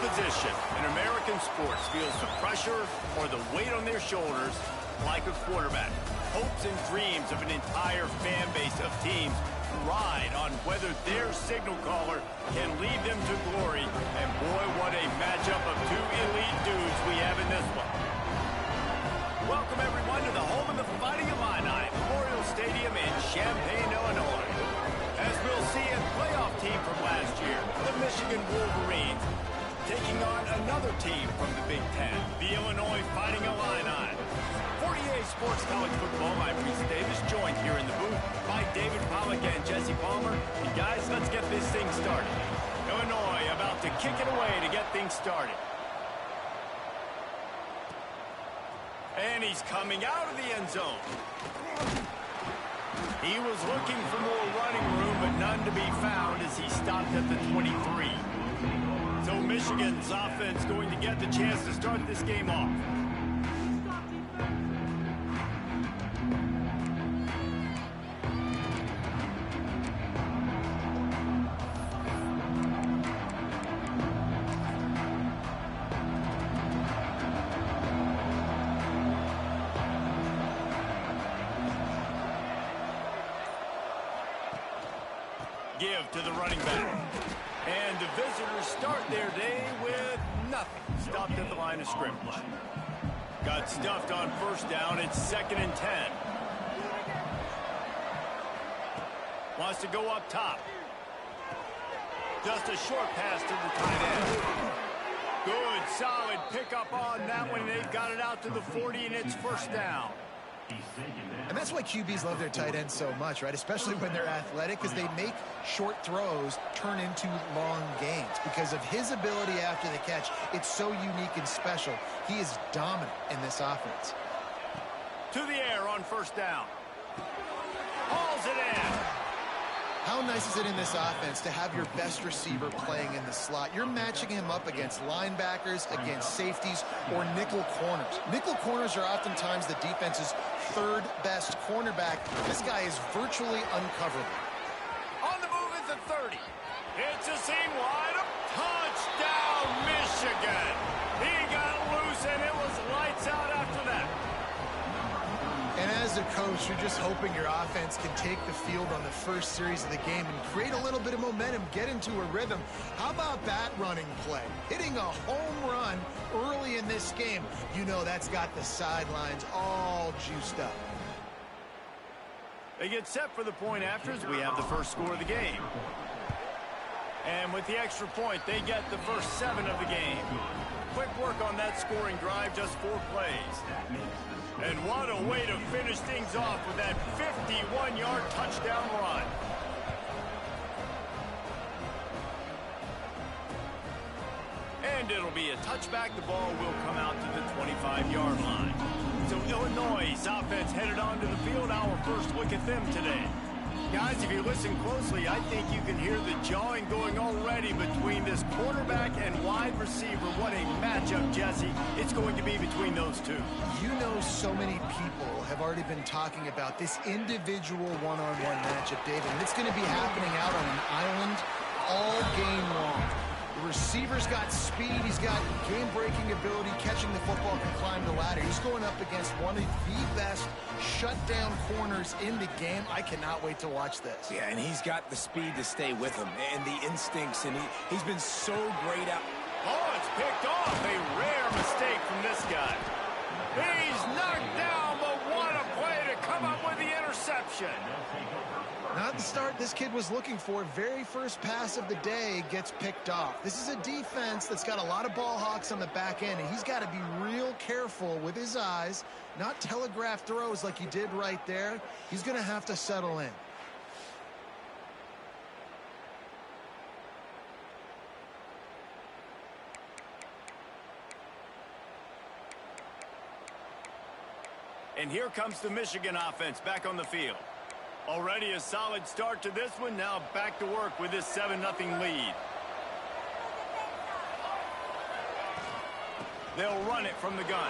position in American sports feels the pressure or the weight on their shoulders like a quarterback. Hopes and dreams of an entire fan base of teams ride on whether their signal caller can lead them to glory. And boy, what a matchup of two elite dudes we have in this one. Welcome everyone to the home of the Fighting Illini, Memorial Stadium in Champaign, Illinois. As we'll see, a playoff team from last year, the Michigan Wolverines, taking on another team from the Big Ten, the Illinois Fighting Illini. 48 Sports College Football, I'm Reese Davis, joined here in the booth by David Pollack and Jesse Palmer. And guys, let's get this thing started. Illinois about to kick it away to get things started. And he's coming out of the end zone. He was looking for more running room, but none to be found as he stopped at the 23. So Michigan's offense going to get the chance to start this game off. Give to the running back. And the visitors start their day with nothing. Stopped at the line of scrimmage. Got stuffed on first down. It's 2nd and 10. Wants to go up top. Just a short pass to the tight end. Good, solid pickup on that one. They've got it out to the 40, and it's first down. And that's why QBs love their tight ends so much, right? Especially when they're athletic, because they make short throws turn into long gains. Because of his ability after the catch, it's so unique and special. He is dominant in this offense. To the air on first down. Hauls it in. How nice is it in this offense to have your best receiver playing in the slot? You're matching him up against linebackers, against safeties, or nickel corners. Nickel corners are oftentimes the defense's third best cornerback. This guy is virtually uncoverable. On the move at the 30. It's a seam wide. Touchdown, Michigan. He got loose, and it was lights out after that. And as a coach, you're just hoping your offense can take the field on the first series of the game and create a little bit of momentum, get into a rhythm. How about that running play? Hitting a home run early in this game. You know that's got the sidelines all juiced up. They get set for the point after as we have the first score of the game. And with the extra point, they get the first 7 of the game. Quick work on that scoring drive, just 4 plays. And what a way to finish things off with that 51-yard touchdown run. And it'll be a touchback. The ball will come out to the 25-yard line. So Illinois' offense headed onto the field. Our first look at them today. Guys, if you listen closely, I think you can hear the jawing going already between this quarterback and wide receiver. What a matchup, Jesse, it's going to be between those two. You know, so many people have already been talking about this individual one-on-one matchup, David, and it's going to be happening out on an island all game long. The receiver's got speed, he's got game-breaking ability, catching the football, can climb the ladder. He's going up against one of the best shutdown corners in the game. I cannot wait to watch this. Yeah, and he's got the speed to stay with him and the instincts, and he's been so great out. Oh, it's picked off. A rare mistake from this guy. He's knocked down, but what a play to come up with the interception. Not the start this kid was looking for. Very first pass of the day gets picked off. This is a defense that's got a lot of ball hawks on the back end, and he's got to be real careful with his eyes, not telegraph throws like he did right there. He's going to have to settle in. And here comes the Michigan offense back on the field. Already a solid start to this one. Now back to work with this 7-0 lead. They'll run it from the gun.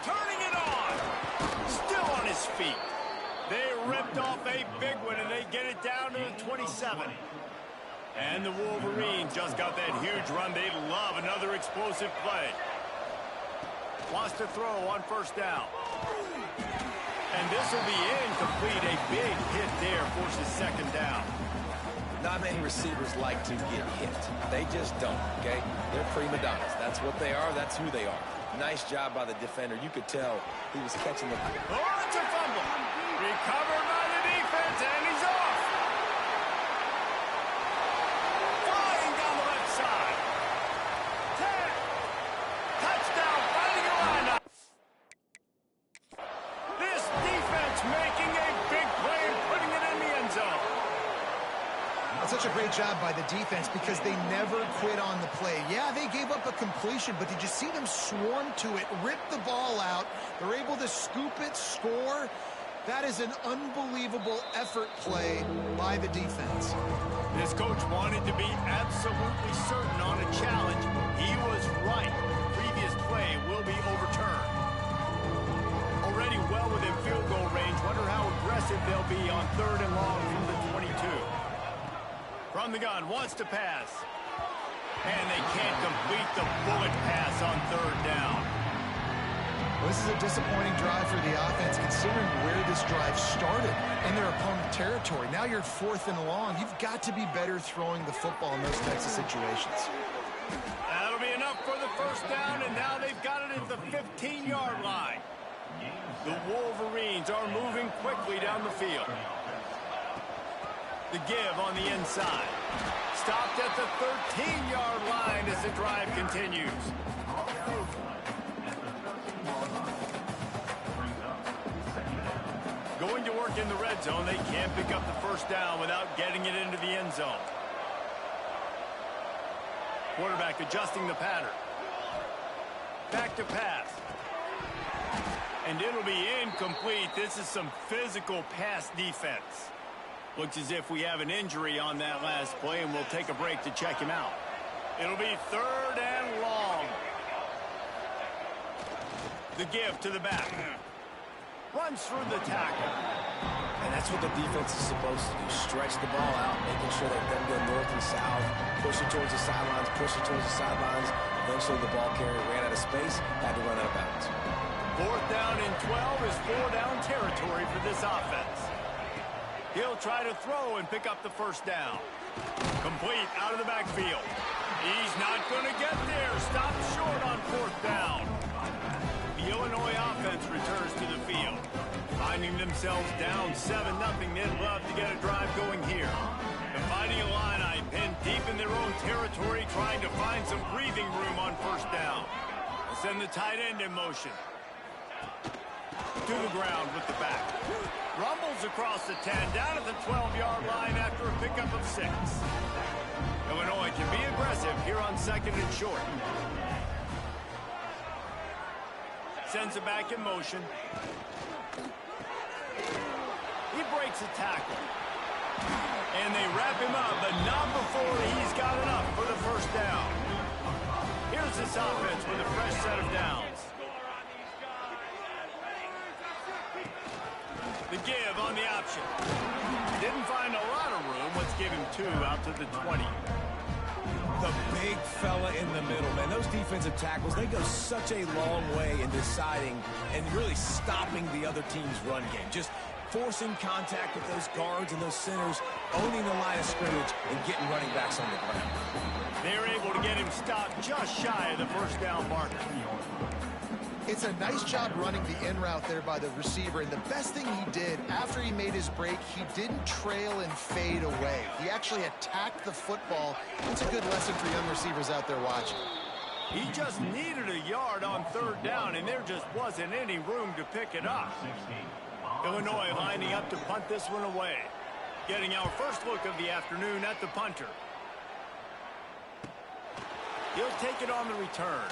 Turning it on. Still on his feet. They ripped off a big one, and they get it down to the 27. And the Wolverines just got that huge run. They love another explosive play. Wants to throw on first down. And this will be incomplete. A big hit there forces second down. Not many receivers like to get hit. They just don't, okay? They're prima donnas. That's what they are. That's who they are. Nice job by the defender. You could tell he was catching the... Oh, it's a fumble. Recovered by the defense, and he's off. Flying down the left side. 10. Touchdown, finding a lineup. This defense making a big play and putting it in the end zone. That's such a great job by the defense because they never quit on the play. Yeah, they gave up a completion, but did you see them swarm to it, rip the ball out? They're able to scoop it, score. That is an unbelievable effort play by the defense. This coach wanted to be absolutely certain on a challenge. He was right. The previous play will be overturned. Already well within field goal range. Wonder how aggressive they'll be on 3rd and long from the 22. From the gun, wants to pass. And they can't complete the bullet pass on 3rd down. Well, this is a disappointing drive for the offense considering where this drive started in their opponent territory. Now you're 4th and long. You've got to be better throwing the football in those types of situations. That'll be enough for the first down, and now they've got it at the 15-yard line. The Wolverines are moving quickly down the field. The give on the inside. Stopped at the 13-yard line as the drive continues. Going to work in the red zone. They can't pick up the first down without getting it into the end zone. Quarterback adjusting the pattern. Back to pass. And it'll be incomplete. This is some physical pass defense. Looks as if we have an injury on that last play, and we'll take a break to check him out. It'll be 3rd and long. The give to the back. Runs through the tackle. And that's what the defense is supposed to do. Stretch the ball out, making sure that them go north and south, push it towards the sidelines, push it towards the sidelines. Eventually the ball carrier ran out of space, had to run out of bounds. 4th down and 12 is 4-down territory for this offense. He'll try to throw and pick up the first down. Complete out of the backfield. He's not going to get there. Stopped short on 4th down. The Illinois offense returns to the field. Finding themselves down 7-0, they'd love to get a drive going here. The Fighting Illini pinned deep in their own territory, trying to find some breathing room on first down. They'll send the tight end in motion. To the ground with the back. Rumbles across the 10, down at the 12-yard line after a pickup of 6. Illinois can be aggressive here on 2nd and short. Sends it back in motion. He breaks a tackle. And they wrap him up, but not before he's got enough for the first down. Here's this offense with a fresh set of downs. The give on the option. Didn't find a lot of room. Let's give him 2 out to the 20. The big fella in the middle, man. Those defensive tackles, they go such a long way in deciding and really stopping the other team's run game. Just forcing contact with those guards and those centers, owning the line of scrimmage, and getting running backs on the ground. They're able to get him stopped just shy of the first down marker. It's a nice job running the in route there by the receiver, and the best thing he did after he made his break, he didn't trail and fade away. He actually attacked the football. It's a good lesson for young receivers out there watching. He just needed a yard on 3rd down, and there just wasn't any room to pick it up. Illinois lining up to punt this one away. Getting our first look of the afternoon at the punter. He'll take it on the return.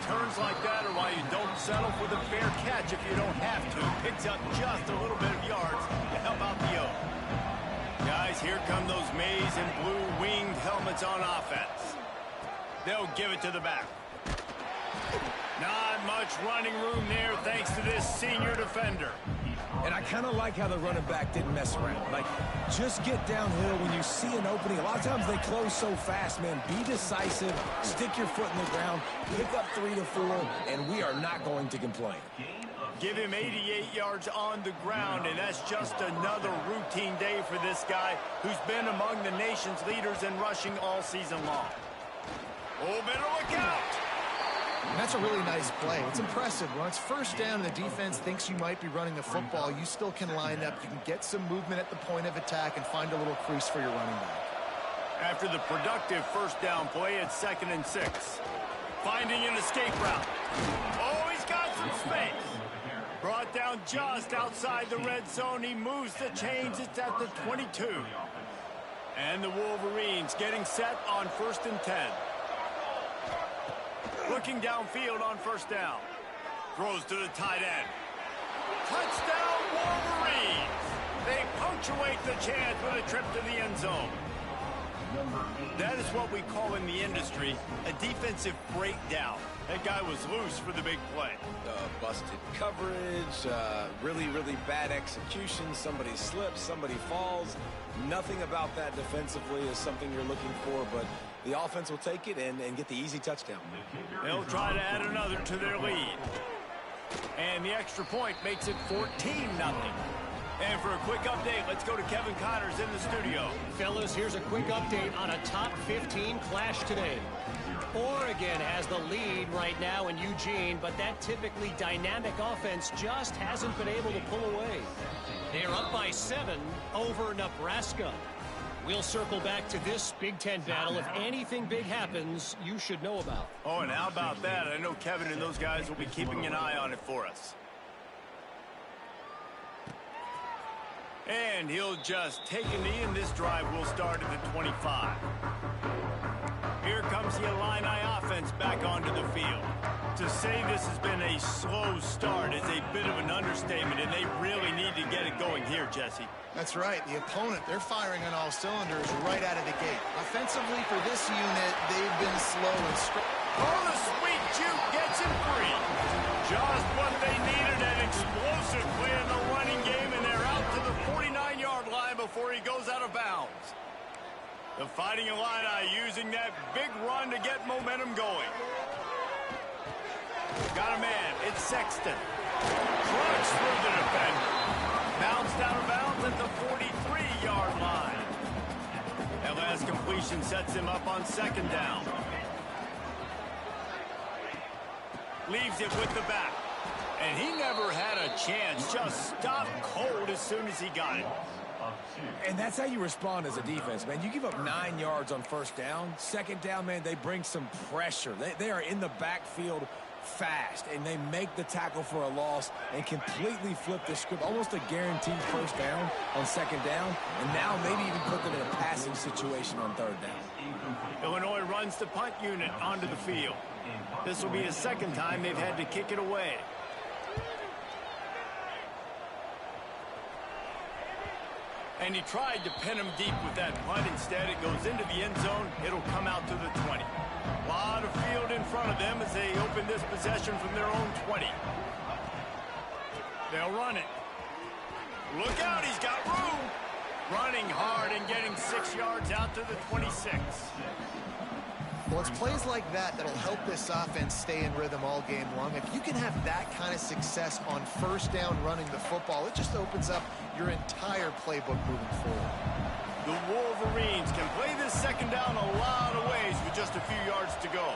Returns like that are why you don't settle for the fair catch if you don't have to. Picks up just a little bit of yards to help out the O. Guys, here come those maize and blue winged helmets on offense. They'll give it to the back. Not much running room there thanks to this senior defender. And I I kind of like how the running back didn't mess around. Like, just get downhill when you see an opening. A lot of times they close so fast, man. Be decisive, stick your foot in the ground, pick up 3 to 4, and we are not going to complain. Give him 88 yards on the ground, and that's just another routine day for this guy who's been among the nation's leaders in rushing all season long. Oh, better look out! And that's a really nice play. It's impressive. When it's first down and the defense thinks you might be running the football, you still can line up. You can get some movement at the point of attack and find a little crease for your running back. After the productive first down play, it's 2nd and 6. Finding an escape route. Oh, he's got some space. Brought down just outside the red zone. He moves the chains. It's at the 22. And the Wolverines getting set on 1st and 10. Looking downfield on first down. Throws to the tight end. Touchdown, Wolverines! They punctuate the chance with a trip to the end zone. That is what we call in the industry a defensive breakdown. That guy was loose for the big play. Busted coverage, really bad execution. Somebody slips, somebody falls. Nothing about that defensively is something you're looking for, but the offense will take it and get the easy touchdown. They'll try to add another to their lead. And the extra point makes it 14-0. And for a quick update, let's go to Kevin Connors in the studio. Fellas, here's a quick update on a top 15 clash today. Oregon has the lead right now in Eugene, but that typically dynamic offense just hasn't been able to pull away. They're up by 7 over Nebraska. We'll circle back to this Big Ten battle. If anything big happens, you should know about. Oh, and how about that? I know Kevin and those guys will be keeping an eye on it for us. And he'll just take a knee, and this drive will start at the 25. Here comes the Illini offense back onto the field. To say this has been a slow start is a bit of an understatement, and they really need to get it going here, Jesse. That's right. The opponent, they're firing on all cylinders right out of the gate. Offensively for this unit, they've been slow and oh, the sweet juke gets him free. Just what they needed, an explosive play in the running game, and they're out to the 49-yard line before he goes out of bounds. The Fighting Illini using that big run to get momentum going. Got a man. It's Sexton. Crunch through the defender. Bounced out of bounds at the 43-yard line. That last completion sets him up on 2nd down. Leaves it with the back. And he never had a chance. Just stopped cold as soon as he got it. And that's how you respond as a defense, man. You give up 9 yards on first down. 2nd down, man, they bring some pressure. They are in the backfield fast, and they make the tackle for a loss and completely flip the script. Almost a guaranteed first down on 2nd down, and now maybe even put them in a passing situation on 3rd down. Illinois runs the punt unit onto the field. This will be the 2nd time they've had to kick it away. And he tried to pin him deep with that punt. Instead, it goes into the end zone. It'll come out to the 20. A lot of field in front of them as they open this possession from their own 20. They'll run it. Look out, he's got room. Running hard and getting 6 yards out to the 26. Well, it's plays like that that'll help this offense stay in rhythm all game long. If you can have that kind of success on first down running the football, it just opens up your entire playbook moving forward. The Wolverines can play this 2nd down a lot of ways with just a few yards to go.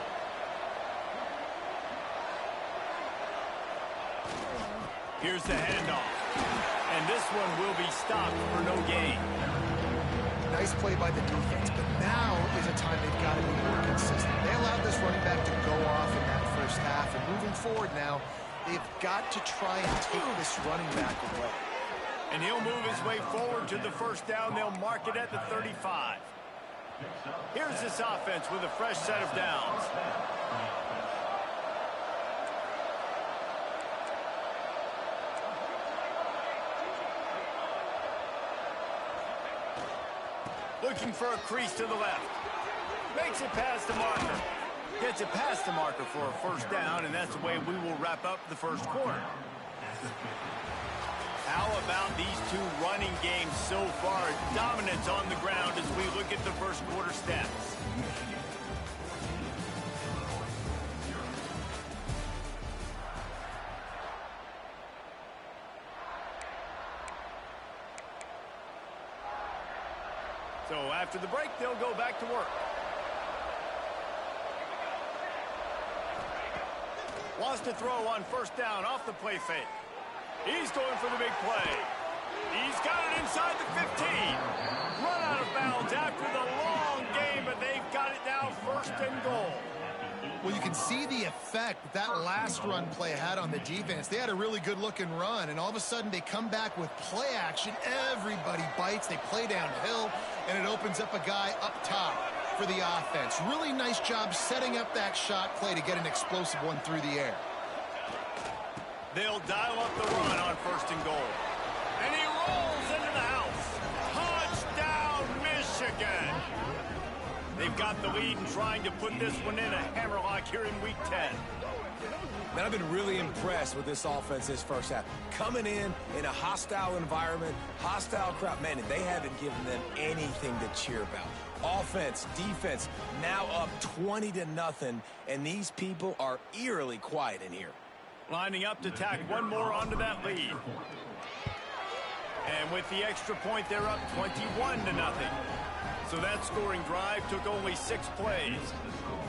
Here's the handoff. And this one will be stopped for no gain. Nice play by the defense, but now is a time they've got to be more consistent. They allowed this running back to go off in that first half, and moving forward now, they've got to try and take this running back away. And he'll move his way forward to the first down. They'll mark it at the 35. Here's this offense with a fresh set of downs. Looking for a crease to the left. Makes it past the marker. Gets it past the marker for a first down, and that's the way we will wrap up the first quarter. How about these two running games so far. Dominance on the ground as we look at the first quarter stats. So after the break, they'll go back to work. Wants to throw on first down off the play fake. He's going for the big play. He's got it inside the 15. Run out of bounds after the long game, but they've got it now first and goal. Well, you can see the effect that last run play had on the defense. They had a really good-looking run, and all of a sudden they come back with play action. Everybody bites. They play downhill, and it opens up a guy up top for the offense. Really nice job setting up that shot play to get an explosive one through the air. They'll dial up the run on first and goal. And he rolls into the house. Touchdown, Michigan. They've got the lead and trying to put this one in a hammerlock here in Week 10. Man, I've been really impressed with this offense this first half. Coming in a hostile environment, hostile crowd. Man, they haven't given them anything to cheer about. Offense, defense, now up 20-0, and these people are eerily quiet in here. Lining up to tack one more onto that lead. And with the extra point, they're up 21-0. So that scoring drive took only 6 plays.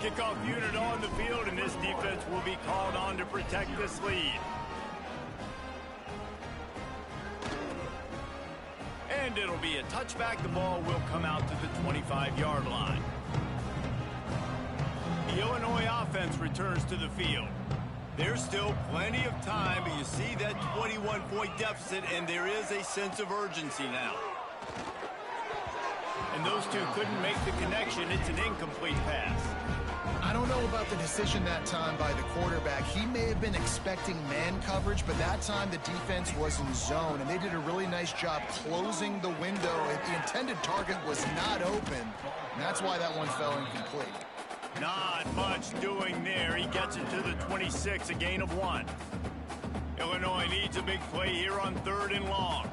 Kickoff unit on the field, and this defense will be called on to protect this lead. And it'll be a touchback. The ball will come out to the 25-yard line. The Illinois offense returns to the field. There's still plenty of time, but you see that 21-point deficit, and there is a sense of urgency now. And those two couldn't make the connection. It's an incomplete pass. I don't know about the decision that time by the quarterback. He may have been expecting man coverage, but that time the defense was in zone, and they did a really nice job closing the window. The intended target was not open, and that's why that one fell incomplete. Not much doing there. He gets it to the 26, a gain of 1. Illinois needs a big play here on 3rd and long.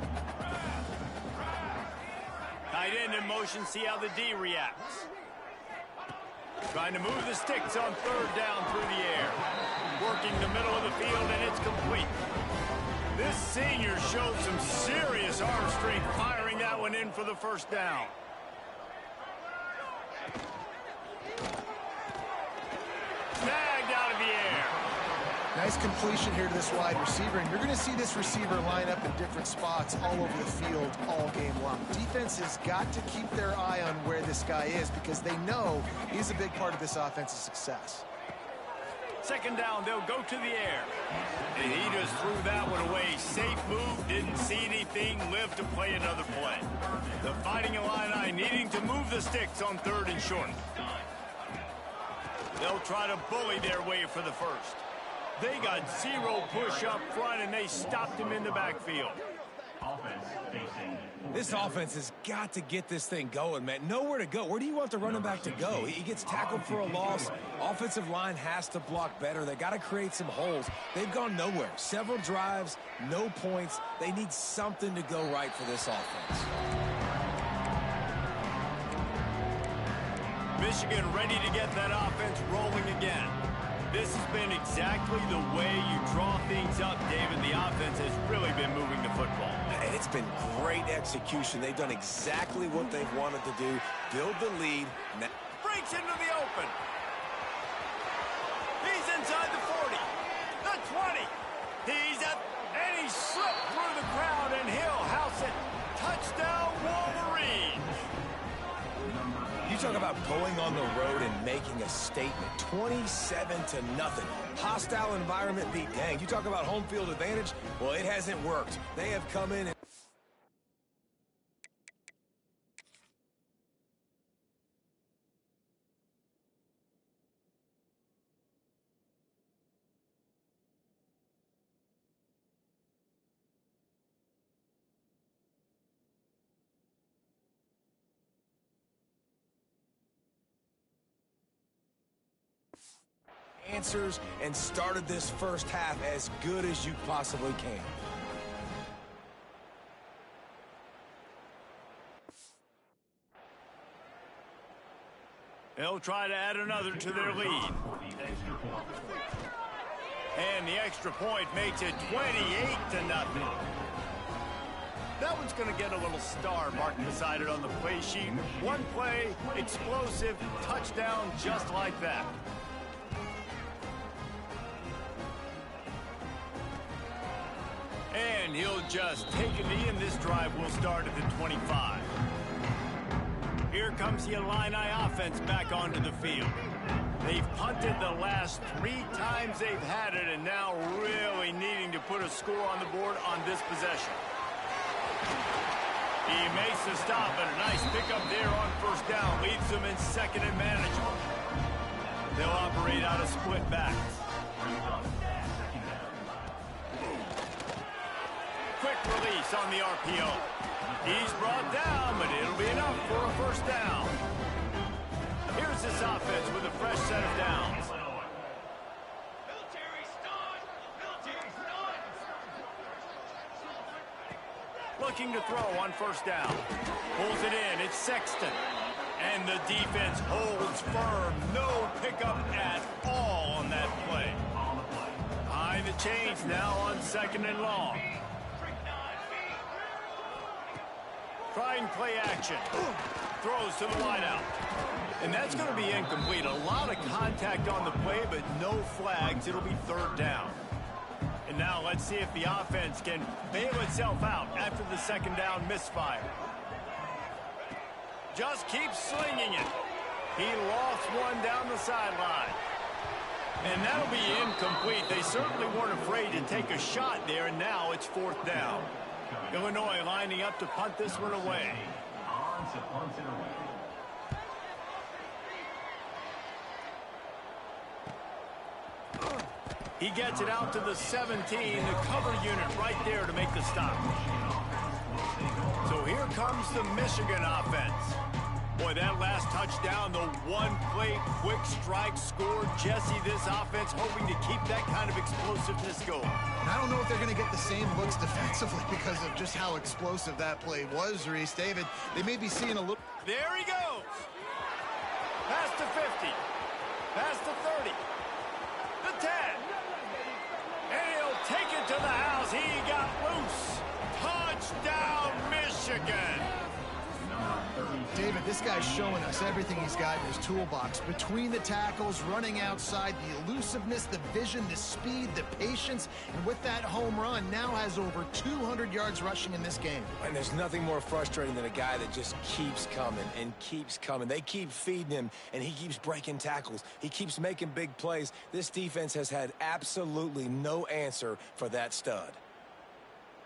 Tight end in motion, see how the D reacts. Trying to move the sticks on 3rd down through the air. Working the middle of the field, and it's complete. This senior showed some serious arm strength, firing that one in for the first down. Snagged out of the air. Nice completion here to this wide receiver, and you're going to see this receiver line up in different spots all over the field all game long. Defense has got to keep their eye on where this guy is because they know he's a big part of this offense's success. 2nd down, they'll go to the air. And he just threw that one away. Safe move, didn't see anything, lived to play another play. The Fighting Illini needing to move the sticks on 3rd and short. They'll try to bully their way for the first. They got 0 push up front, and they stopped him in the backfield. This offense has got to get this thing going, man. Nowhere to go. Where do you want the running back to go? He gets tackled for a loss. Offensive line has to block better. They got to create some holes. They've gone nowhere. Several drives, no points. They need something to go right for this offense. Michigan ready to get that offense rolling again. This has been exactly the way you draw things up, David. The offense has really been moving the football. And it's been great execution. They've done exactly what they've wanted to do, build the lead. Breaks into the open. He's inside the 40, the 20. And he slipped through the crowd, and he'll house it. Touchdown, Wolverines. You talk about going on the road and making a statement. 27-0. Hostile environment be danged. You talk about home field advantage. Well, it hasn't worked. They have come in and answers and started this first half as good as you possibly can. They'll try to add another to their lead. And the extra point makes it 28-0. That one's going to get a little star marked beside it on the play sheet. One play, explosive, touchdown, just like that. And he'll just take a knee, and this drive will start at the 25. Here comes the Illini offense back onto the field. They've punted the last 3 times they've had it, and now really needing to put a score on the board on this possession. He makes the stop, and a nice pickup there on first down. Leaves them in second and manageable. They'll operate out of split backs. Quick release on the RPO. He's brought down, but it'll be enough for a first down. Here's this offense with a fresh set of downs. Looking to throw on first down. Pulls it in. It's Sexton. And the defense holds firm. No pickup at all on that play. Behind the chains now on second and long. Trying play action. Throws to the wideout. And that's going to be incomplete. A lot of contact on the play, but no flags. It'll be third down. And now let's see if the offense can bail itself out after the second down misfire. Just keeps slinging it. He lost one down the sideline. And that'll be incomplete. They certainly weren't afraid to take a shot there, and now it's fourth down. Illinois lining up to punt this one away. He gets it out to the 17, the cover unit right there to make the stop. So here comes the Michigan offense. Boy, that last touchdown, the one-play quick strike score. Jesse, this offense hoping to keep that kind of explosiveness going. And I don't know if they're going to get the same looks defensively because of just how explosive that play was, Reese. David, they may be seeing a little... There he goes. Past the 50. Past the 30. The 10. And he'll take it to the house. He got loose. Touchdown, Michigan. David, this guy's showing us everything he's got in his toolbox. Between the tackles, running outside, the elusiveness, the vision, the speed, the patience, and with that home run, now has over 200 yards rushing in this game. And there's nothing more frustrating than a guy that just keeps coming and keeps coming. They keep feeding him, and he keeps breaking tackles. He keeps making big plays. This defense has had absolutely no answer for that stud.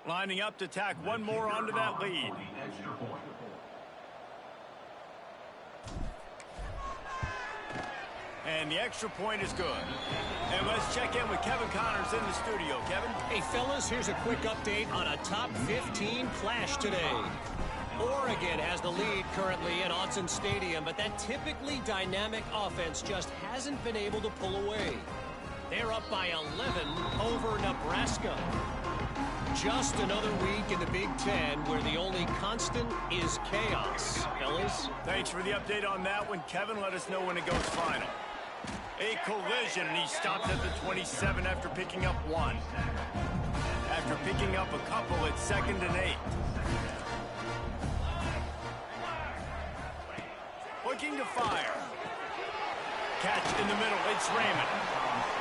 Lining up to tack one more onto that lead. And the extra point is good. And let's check in with Kevin Connors in the studio. Kevin? Hey, fellas, here's a quick update on a top 15 clash today. Oregon has the lead currently at Autzen Stadium, but that typically dynamic offense just hasn't been able to pull away. They're up by 11 over Nebraska. Just another week in the Big Ten where the only constant is chaos. Fellas? Thanks for the update on that one, Kevin. Let us know when it goes final. A collision, and he stopped at the 27 after picking up one. After picking up a couple at 2nd and 8. Looking to fire. Catch in the middle, it's Raymond.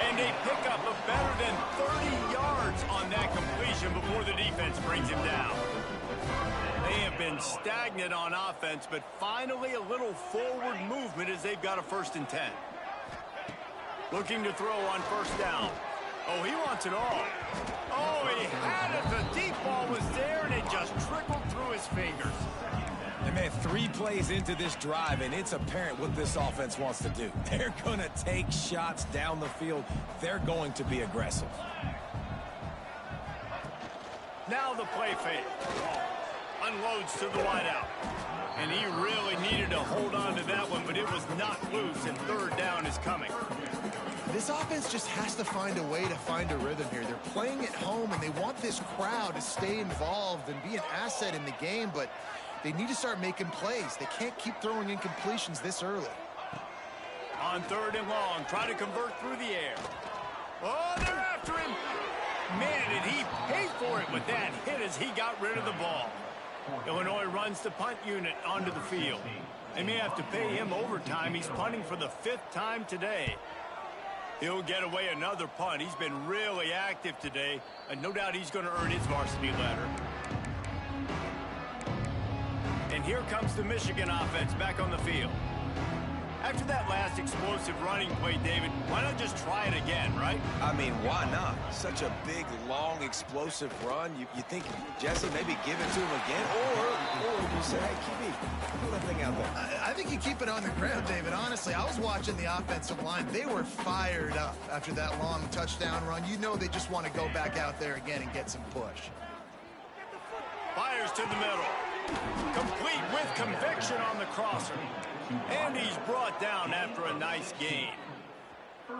And a pickup of better than 30 yards on that completion before the defense brings him down. They have been stagnant on offense, but finally a little forward movement as they've got a 1st and 10. Looking to throw on first down. Oh, he wants it all. Oh, he had it. The deep ball was there, and it just trickled through his fingers. And man, 3 plays into this drive, and it's apparent what this offense wants to do. They're going to take shots down the field. They're going to be aggressive. Now the play fake. Unloads to the wideout. And he really needed to hold on to that one, but it was not loose, and 3rd down is coming. This offense just has to find a way to find a rhythm here. They're playing at home, and they want this crowd to stay involved and be an asset in the game, but they need to start making plays. They can't keep throwing incompletions this early. On 3rd and long, try to convert through the air. Oh, they're after him. Man, did he pay for it with that hit as he got rid of the ball. Illinois runs the punt unit onto the field. They may have to pay him overtime. He's punting for the 5th time today. He'll get away another punt. He's been really active today, and no doubt he's going to earn his varsity letter. And here comes the Michigan offense back on the field. After that last explosive running play, David, why not just try it again, right? I mean, why not? Such a big, long, explosive run. You think, Jesse, maybe give it to him again? Or you say, hey, QB, put that thing out there. I think you keep it on the ground, David. Honestly, I was watching the offensive line. They were fired up after that long touchdown run. You know they just want to go back out there again and get some push. Fires to the middle. Complete with conviction on the crosser. And he's brought down after a nice gain.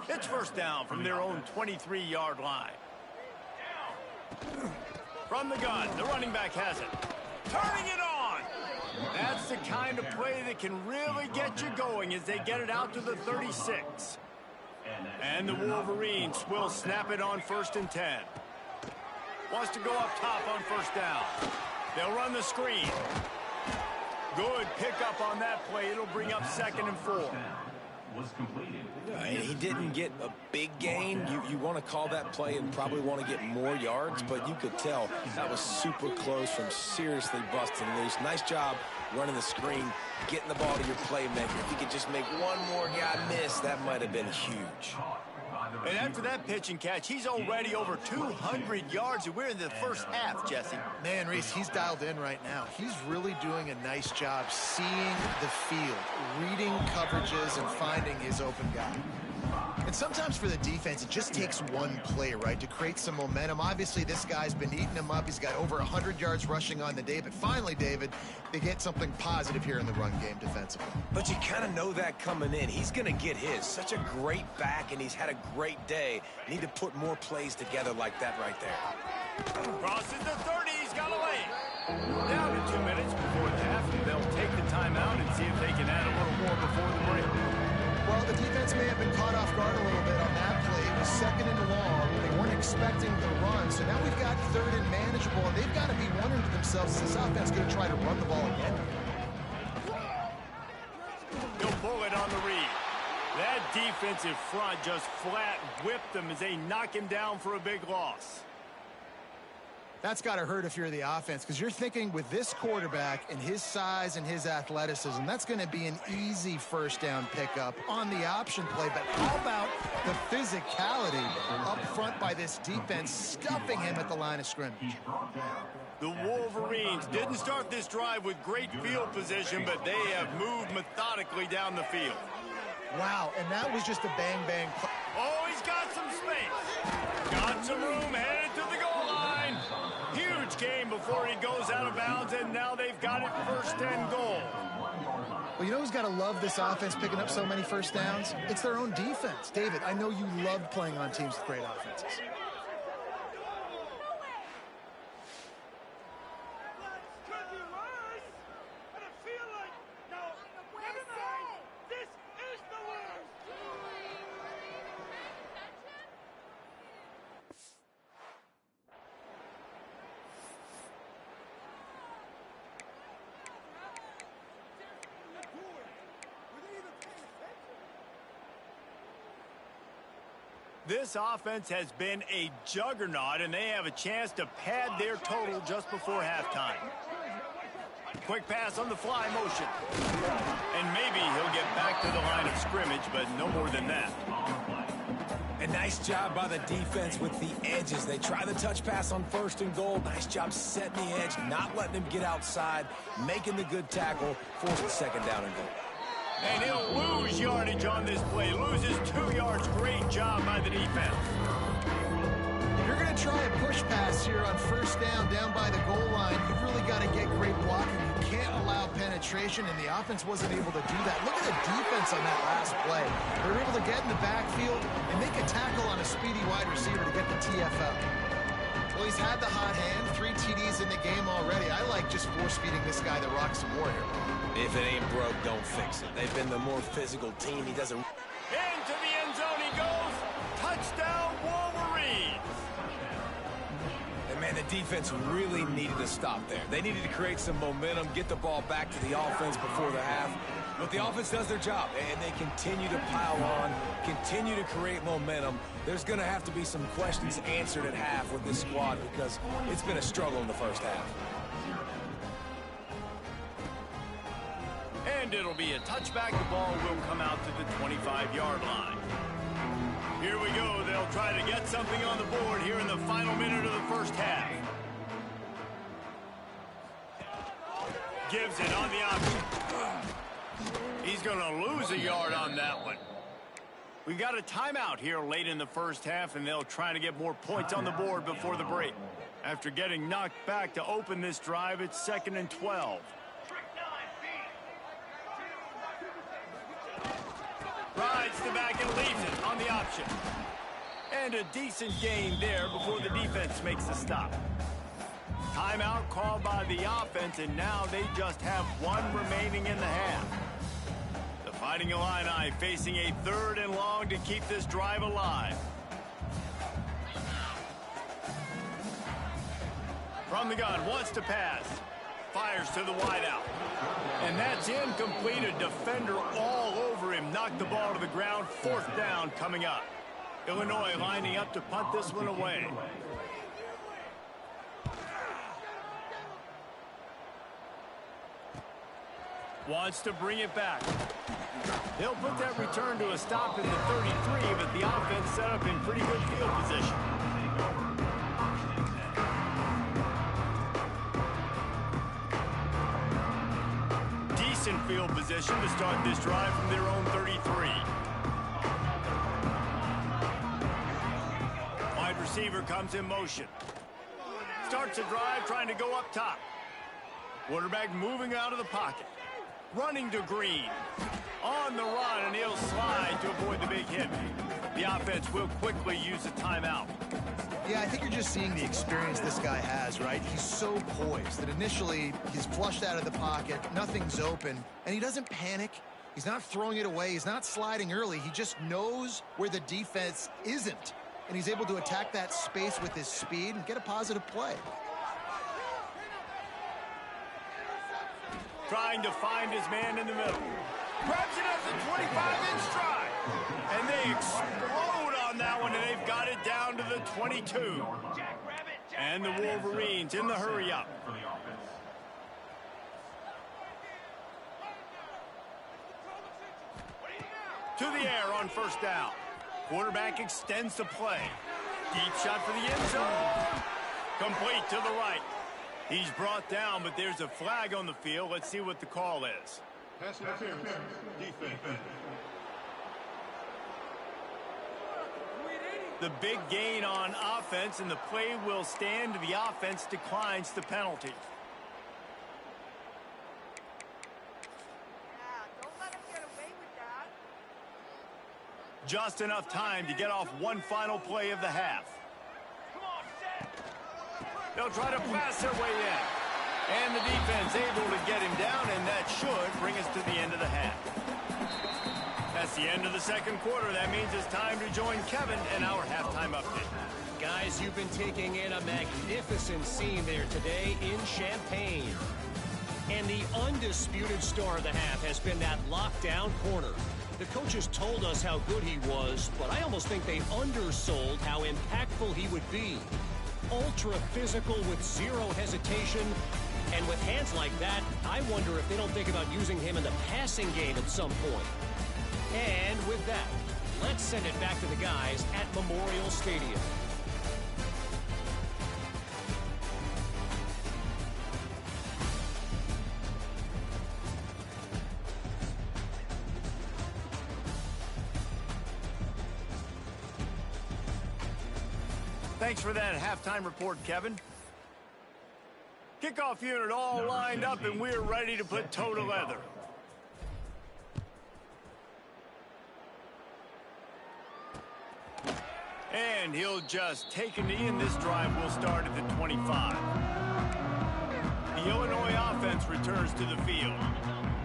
It's first down from their own 23-yard line. From the gun, the running back has it. Turning it on. That's the kind of play that can really get you going as they get it out to the 36. And the Wolverines will snap it on 1st and 10. Wants to go up top on 1st down. They'll run the screen. Good pickup on that play. It'll bring up 2nd and 4. He didn't get a big gain. You want to call that play and probably want to get more yards, but you could tell that was super close from seriously busting loose. Nice job running the screen, getting the ball to your playmaker. If you could just make one more guy miss, that might have been huge. And after that pitch and catch, he's already over 200 yards, and we're in the first half, Jesse. Man, Reese, he's dialed in right now. He's really doing a nice job seeing the field, reading coverages, and finding his open guy. And sometimes for the defense, it just takes one play, right, to create some momentum. Obviously, this guy's been eating him up. He's got over 100 yards rushing on the day. But finally, David, they get something positive here in the run game defensively. But you kind of know that coming in. He's going to get his. Such a great back, and he's had a great day. Need to put more plays together like that right there. Crosses the 30. He's got a lane. Down to 2 minutes before the half, and they'll take the timeout and see if they can add a little more before the break. Well, the defense may have been caught off guard a little bit on that play. It was 2nd and long. They weren't expecting the run. So now we've got 3rd and manageable, and they've got to be wondering to themselves, is this offense going to try to run the ball again? He'll pull it on the read. That defensive front just flat whipped them as they knock him down for a big loss. That's got to hurt if you're the offense, because you're thinking with this quarterback and his size and his athleticism, that's going to be an easy 1st down pickup on the option play. But how about the physicality up front by this defense, stuffing him at the line of scrimmage? The Wolverines didn't start this drive with great field position, but they have moved methodically down the field. Wow, and that was just a bang-bang play. Oh, he's got some space. Got some room, headed to the goal line. Huge game before he goes out of bounds, and now they've got it 1st and goal. Well, you know who's got to love this offense picking up so many 1st downs? It's their own defense. David, I know you love playing on teams with great offenses. This offense has been a juggernaut, and they have a chance to pad their total just before halftime. Quick pass on the fly motion. And maybe he'll get back to the line of scrimmage, but no more than that. A nice job by the defense with the edges. They try the touch pass on 1st and goal. Nice job setting the edge, not letting him get outside, making the good tackle, forcing 2nd down and goal. And he'll lose yardage on this play. Loses 2 yards. Great job by the defense. If you're going to try a push pass here on 1st down by the goal line, you've really got to get great blocking. You can't allow penetration, and the offense wasn't able to do that. Look at the defense on that last play. They were able to get in the backfield and make a tackle on a speedy wide receiver to get the TFL. Well, he's had the hot hand, 3 TDs in the game already. I like just force-feeding this guy the rock some more here. If it ain't broke, don't fix it. They've been the more physical team. He doesn't... Into the end zone he goes. Touchdown, Wolverines. And, man, the defense really needed to stop there. They needed to create some momentum, get the ball back to the offense before the half. But the offense does their job, and they continue to pile on, continue to create momentum. There's going to have to be some questions answered at half with this squad because it's been a struggle in the first half. And it'll be a touchback. The ball will come out to the 25-yard line. Here we go. They'll try to get something on the board here in the final minute of the first half. Gives it on the option. He's going to lose a yard on that one. We got a timeout here late in the first half, and they'll try to get more points on the board before the break. After getting knocked back to open this drive, it's 2nd and 12. Rides the back and leaves it on the option. And a decent gain there before the defense makes the stop. Timeout called by the offense, and now they just have one remaining in the half. The Fighting Illini facing a 3rd and long to keep this drive alive. From the gun, wants to pass. Fires to the wideout. And that's incomplete. A defender all over him. Knocked the ball to the ground. 4th down coming up. Illinois lining up to punt this one away. Wants to bring it back. He'll put that return to a stop in the 33, but the offense set up in pretty good field position. Decent field position to start this drive from their own 33. Wide receiver comes in motion. Starts a drive trying to go up top. Quarterback moving out of the pocket. Running to Green. On the run, and he'll slide to avoid the big hit. The offense will quickly use a timeout. Yeah, I think you're just seeing the experience this guy has, right? He's so poised that initially he's flushed out of the pocket, nothing's open, and he doesn't panic. He's not throwing it away. He's not sliding early. He just knows where the defense isn't, and he's able to attack that space with his speed and get a positive play. Trying to find his man in the middle. Grabs it at the 25-inch stride. And they explode on that one, and they've got it down to the 22. And the Wolverines in the hurry-up. To the air on 1st down. Quarterback extends the play. Deep shot for the end zone. Complete to the right. He's brought down, but there's a flag on the field. Let's see what the call is. Pass interference. Defense. The big gain on offense, and the play will stand. The offense declines the penalty. Don't let him get away with that. Just enough time to get off one final play of the half. They'll try to blast their way in. And the defense able to get him down, and that should bring us to the end of the half. That's the end of the 2nd quarter. That means it's time to join Kevin in our halftime update. Guys, you've been taking in a magnificent scene there today in Champaign. And the undisputed star of the half has been that lockdown corner. The coaches told us how good he was, but I almost think they undersold how impactful he would be. Ultra physical with zero hesitation, and with hands like that, I wonder if they don't think about using him in the passing game at some point. And with that, let's send it back to the guys at Memorial Stadium. Thanks for that halftime report, Kevin. Kickoff unit all lined up, and we're ready to put toe to leather. And he'll just take a knee, and this drive will start at the 25. The Illinois offense offense returns to the field.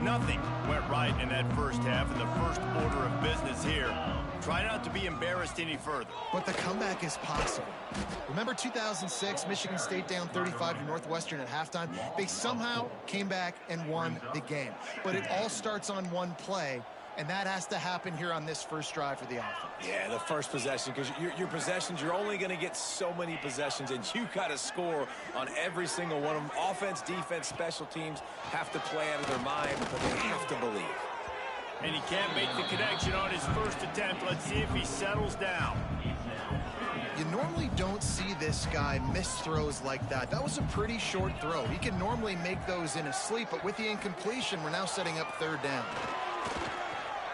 Nothing went right in that first half, in the first order of business here. Try not to be embarrassed any further. But the comeback is possible. Remember 2006, Michigan State down 35 to Northwestern at halftime? They somehow came back and won the game. But it all starts on one play, and that has to happen here on this first drive for the offense. Yeah, the first possession, because your possessions, you're only going to get so many possessions, and you got to score on every single one of them. Offense, defense, special teams have to play out of their mind, but they have to believe. And he can't make the connection on his first attempt. Let's see if he settles down. You normally don't see this guy miss throws like that. That was a pretty short throw. He can normally make those in his sleep, but with the incompletion, we're now setting up third down.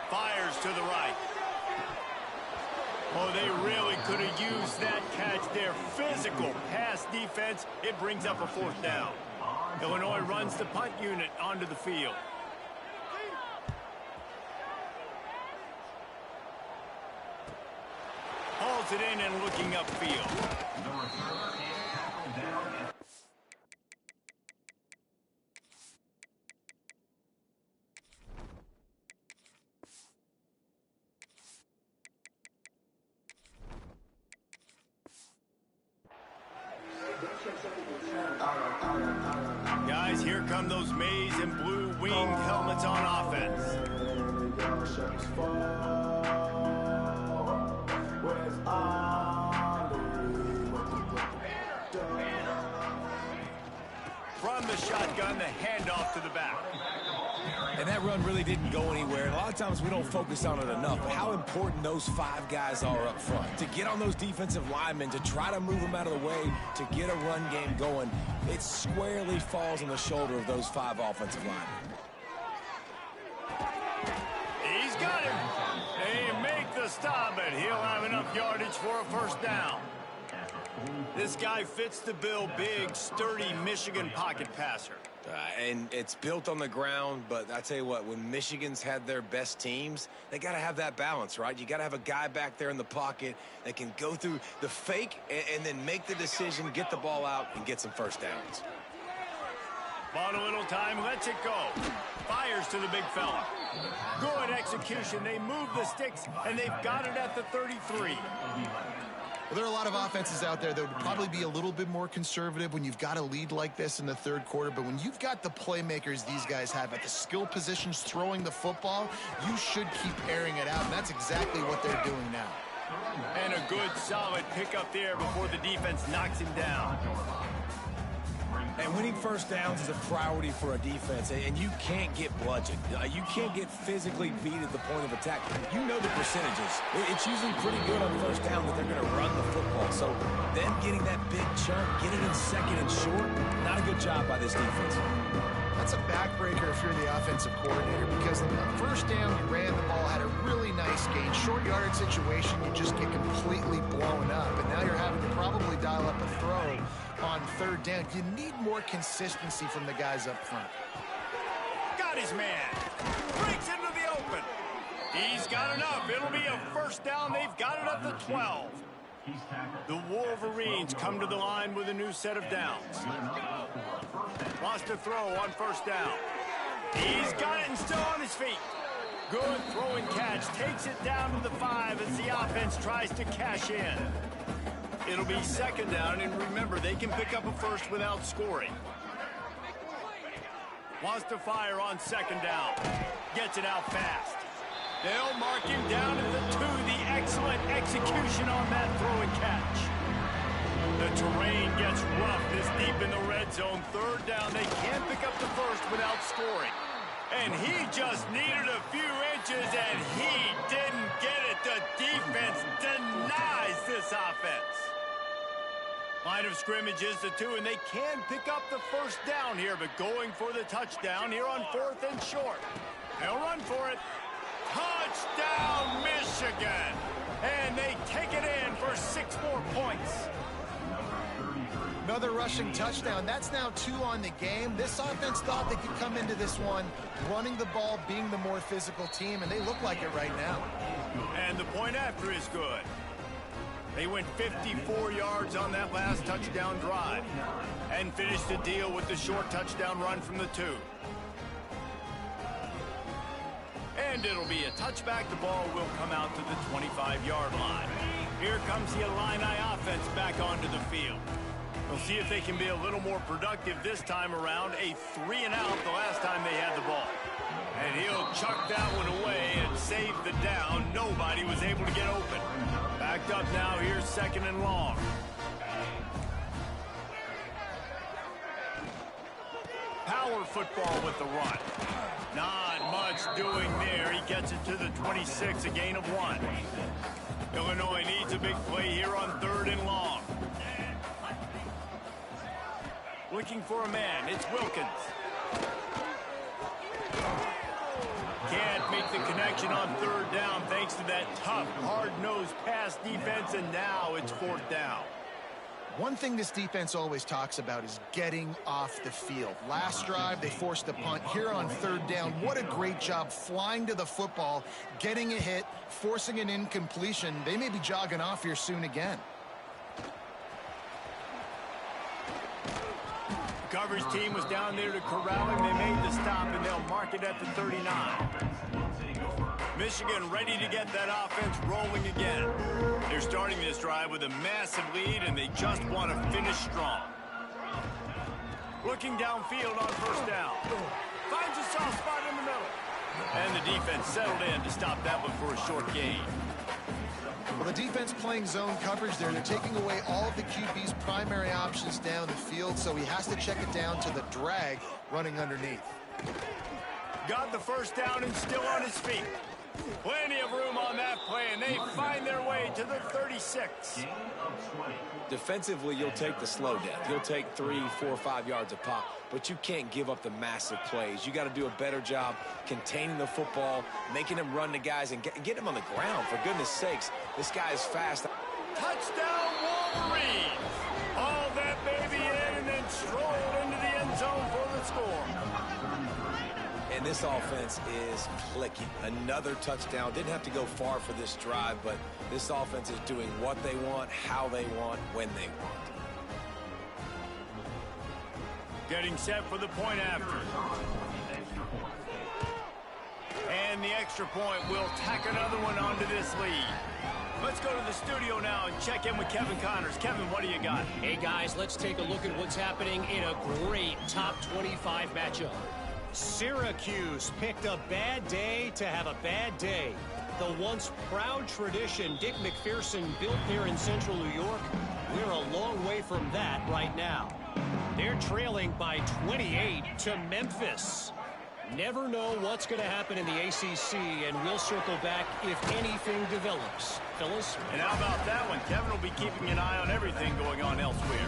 Fires to the right. Oh, they really could have used that catch there. Physical pass defense. It brings up a fourth down. Illinois runs the punt unit onto the field. Hauls it in and looking upfield. Guys, here come those maize and blue winged helmets on offense. From the shotgun, the handoff to the back. And that run really didn't go anywhere. And a lot of times we don't focus on it enough, but how important those five guys are up front. To get on those defensive linemen, to try to move them out of the way, to get a run game going, it squarely falls on the shoulder of those five offensive linemen. He's got him. They make the stop, but he'll have enough yardage for a first down. This guy fits the bill, big, sturdy Michigan pocket passer. And it's built on the ground, but I tell you what, when Michigan's had their best teams, they got to have that balance, right? You got to have a guy back there in the pocket that can go through the fake and then make the decision, get the ball out, and get some first downs. Bought a little time, lets it go. Fires to the big fella. Good execution. They move the sticks, and they've got it at the 33. Well, there are a lot of offenses out there that would probably be a little bit more conservative when you've got a lead like this in the third quarter. But when you've got the playmakers these guys have at the skill positions throwing the football, you should keep airing it out. And that's exactly what they're doing now. And a good, solid pickup there before the defense knocks him down. And winning first downs is a priority for a defense, and you can't get bludgeoned. You can't get physically beat at the point of attack. You know the percentages. It's usually pretty good on first down that they're going to run the football. So then getting that big chunk, getting in second and short, not a good job by this defense. That's a backbreaker if you're the offensive coordinator, because the first down you ran the ball, had a really nice gain. Short yardage situation, you just get completely blown up. And now you're having to probably dial up a throw on third down. You need more consistency from the guys up front. Got his man. Breaks into the open. He's got enough. It'll be a first down. They've got it at the 12. The Wolverines come to the line with a new set of downs. Lost a throw on first down. He's got it and still on his feet. Good throw and catch. Takes it down to the 5 as the offense tries to cash in. It'll be second down, and remember, they can pick up a first without scoring. Wants to fire on second down. Gets it out fast. They'll mark him down at the 2. The excellent execution on that throw and catch. The terrain gets rough this deep in the red zone. Third down, they can't pick up the first without scoring. And he just needed a few inches, and he didn't get it. The defense denies this offense. Line of scrimmage is the 2, and they can pick up the first down here, but going for the touchdown here on 4th and short. They'll run for it. Touchdown, Michigan! And they take it in for 6 more points. Another rushing touchdown. That's now 2 on the game. This offense thought they could come into this one running the ball, being the more physical team, and they look like it right now. And the point after is good. They went 54 yards on that last touchdown drive and finished the deal with the short touchdown run from the 2. And it'll be a touchback. The ball will come out to the 25-yard line. Here comes the Illini offense back onto the field. We'll see if they can be a little more productive this time around. A 3-and-out the last time they had the ball. And he'll chuck that one away and save the down. Nobody was able to get open. Backed up now. Here's 2nd and long. Power football with the run. Not much doing there. He gets it to the 26, a gain of 1. Illinois needs a big play here on 3rd and long. Looking for a man. It's Wilkins. Can't make the connection on 3rd down thanks to that tough, hard-nosed pass defense, and now it's 4th down. One thing this defense always talks about is getting off the field. Last drive, they forced a punt. Here on 3rd down, what a great job flying to the football, getting a hit, forcing an incompletion. They may be jogging off here soon again. The coverage team was down there to corral him. They made the stop, and they'll mark it at the 39. Michigan ready to get that offense rolling again. They're starting this drive with a massive lead, and they just want to finish strong. Looking downfield on 1st down. Finds a soft spot in the middle. And the defense settled in to stop that one for a short gain. Well, the defense playing zone coverage there. They're taking away all of the QB's primary options down the field, so he has to check it down to the drag running underneath. Got the 1st down and still on his feet. Plenty of room on that play, and they find their way to the 36. Defensively, you'll take the slow down. You'll take 3, 4, 5 yards a pop, but you can't give up the massive plays. You got to do a better job containing the football, making him run to guys, and get him on the ground. For goodness sakes, this guy is fast. Touchdown, Wolverines! All that baby in and then strolled into the end zone for the score. And this offense is clicking. Another touchdown. Didn't have to go far for this drive, but this offense is doing what they want, how they want, when they want. Getting set for the point after. And the extra point will tack another one onto this lead. Let's go to the studio now and check in with Kevin Connors. Kevin, what do you got? Hey, guys, let's take a look at what's happening in a great top 25 matchup. Syracuse picked a bad day to have a bad day. The once proud tradition Dick McPherson built there in central New York, we're a long way from that right now. They're trailing by 28 to Memphis. Never know what's going to happen in the ACC, and we'll circle back if anything develops. Phyllis? And how about that one? Kevin will be keeping an eye on everything going on elsewhere.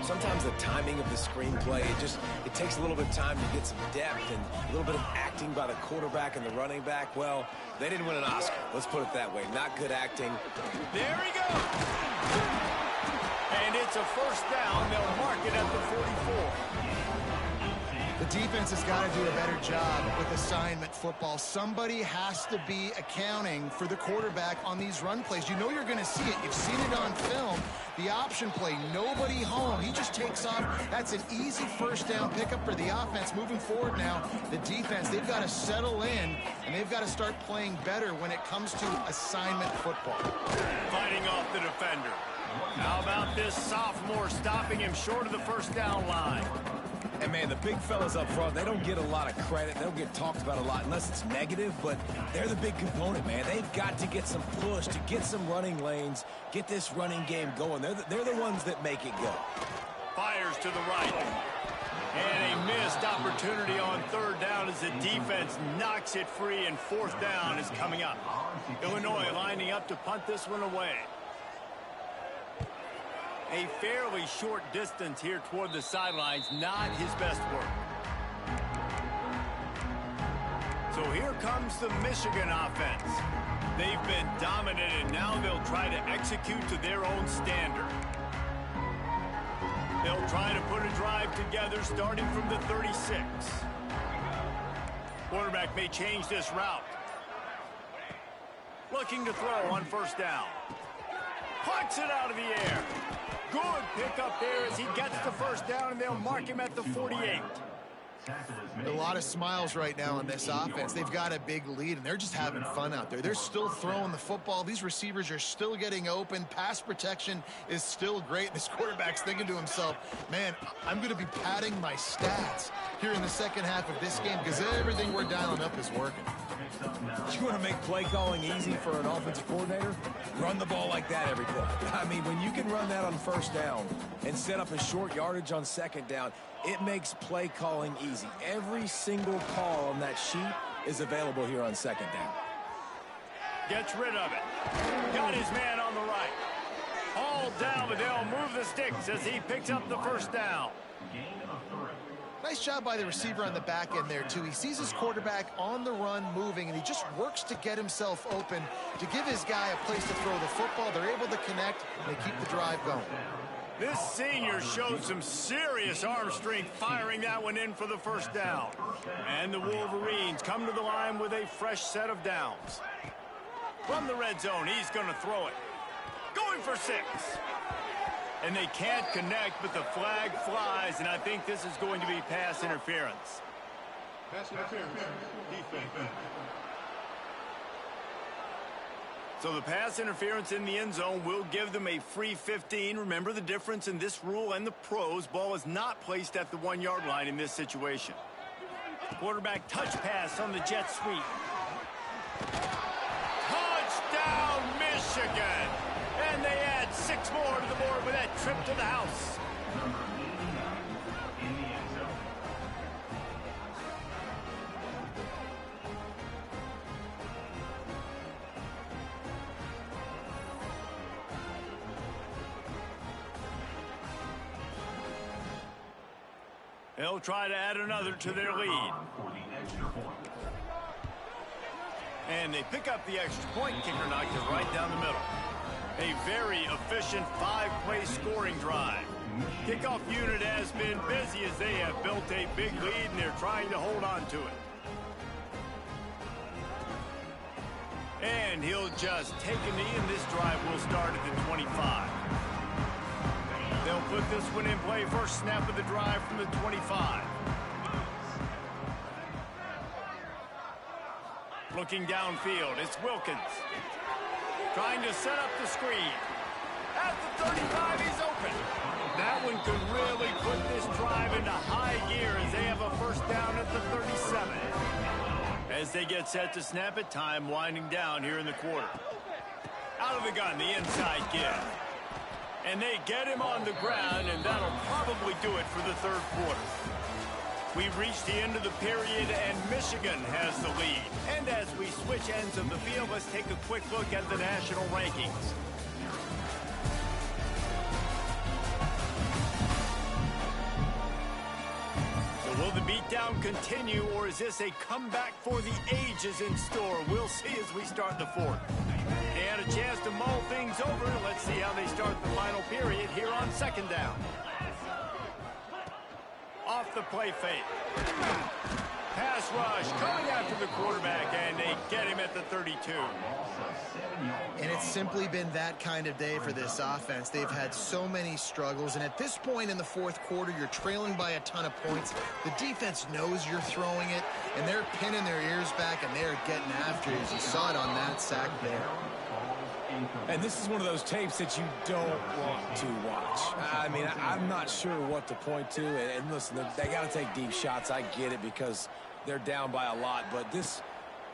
Sometimes the timing of the screenplay, it takes a little bit of time to get some depth and a little bit of acting by the quarterback and the running back. Well, they didn't win an Oscar. Let's put it that way. Not good acting. There he goes. And it's a 1st down. They'll mark it at the 44. The defense has got to do a better job with assignment football. Somebody has to be accounting for the quarterback on these run plays. You know you're going to see it. You've seen it on film. The option play, nobody home. He just takes off. That's an easy 1st down pickup for the offense. Moving forward now, the defense, they've got to settle in, and they've got to start playing better when it comes to assignment football. Fighting off the defender. How about this sophomore stopping him short of the 1st down line? And, man, the big fellas up front, they don't get a lot of credit. They don't get talked about a lot unless it's negative, but they're the big component, man. They've got to get some push, to get some running lanes, get this running game going. They're the ones that make it go. Fires to the right. And a missed opportunity on 3rd down as the defense knocks it free, and 4th down is coming up. Illinois lining up to punt this one away. A fairly short distance here toward the sidelines, not his best work. So here comes the Michigan offense. They've been dominant, and now they'll try to execute to their own standard. They'll try to put a drive together starting from the 36. Quarterback may change this route. Looking to throw on 1st down. Puncks it out of the air. Good pickup there as he gets the first down, and they'll mark him at the 48. A lot of smiles right now on this offense. They've got a big lead, and they're just having fun out there. They're still throwing the football. These receivers are still getting open. Pass protection is still great. This quarterback's thinking to himself, man, I'm going to be padding my stats here in the second half of this game because everything we're dialing up is working. You want to make play calling easy for an offensive coordinator? Run the ball like that every play. I mean, when you can run that on first down and set up a short yardage on second down, it makes play calling easy. Every single call on that sheet is available here on second down. Gets rid of it. Got his man on the right. All down, but they'll move the sticks as he picks up the first down. Nice job by the receiver on the back end there, too. He sees his quarterback on the run moving, and he just works to get himself open to give his guy a place to throw the football. They're able to connect, and they keep the drive going. This senior showed some serious arm strength firing that one in for the first down. And the Wolverines come to the line with a fresh set of downs. From the red zone, he's going to throw it. Going for 6. And they can't connect, but the flag flies, and I think this is going to be pass interference. Pass interference. Defense. So the pass interference in the end zone will give them a free 15. Remember the difference in this rule and the pros. Ball is not placed at the 1-yard line in this situation. Quarterback touch pass on the jet sweep. Touchdown, Michigan! And they add 6 more to the board with that trip to the house. They'll try to add another to their lead. And they pick up the extra point. Kicker knocked it right down the middle. A very efficient 5-play scoring drive. Kickoff unit has been busy as they have built a big lead, and they're trying to hold on to it. And he'll just take a knee, and this drive will start at the 25. They'll put this one in play. First snap of the drive from the 25. Looking downfield, it's Wilkins. Trying to set up the screen. At the 35, he's open. That one could really put this drive into high gear as they have a first down at the 37. As they get set to snap it, time winding down here in the quarter. Out of the gun, the inside give. And they get him on the ground, and that'll probably do it for the third quarter. We've reached the end of the period, and Michigan has the lead. And as we switch ends of the field, let's take a quick look at the national rankings. So will the beatdown continue, or is this a comeback for the ages in store? We'll see as we start the fourth. They had a chance to mull things over. Let's see how they start the final period here on second down. Off the play fake. Pass rush coming after the quarterback, and they get him at the 32. And it's simply been that kind of day for this offense. They've had so many struggles, and at this point in the fourth quarter, you're trailing by a ton of points. The defense knows you're throwing it, and they're pinning their ears back, and they're getting after it, as you saw it on that sack there. And this is one of those tapes that you don't want to watch. I mean, I'm not sure what to point to. And listen, they got to take deep shots. I get it because they're down by a lot. But this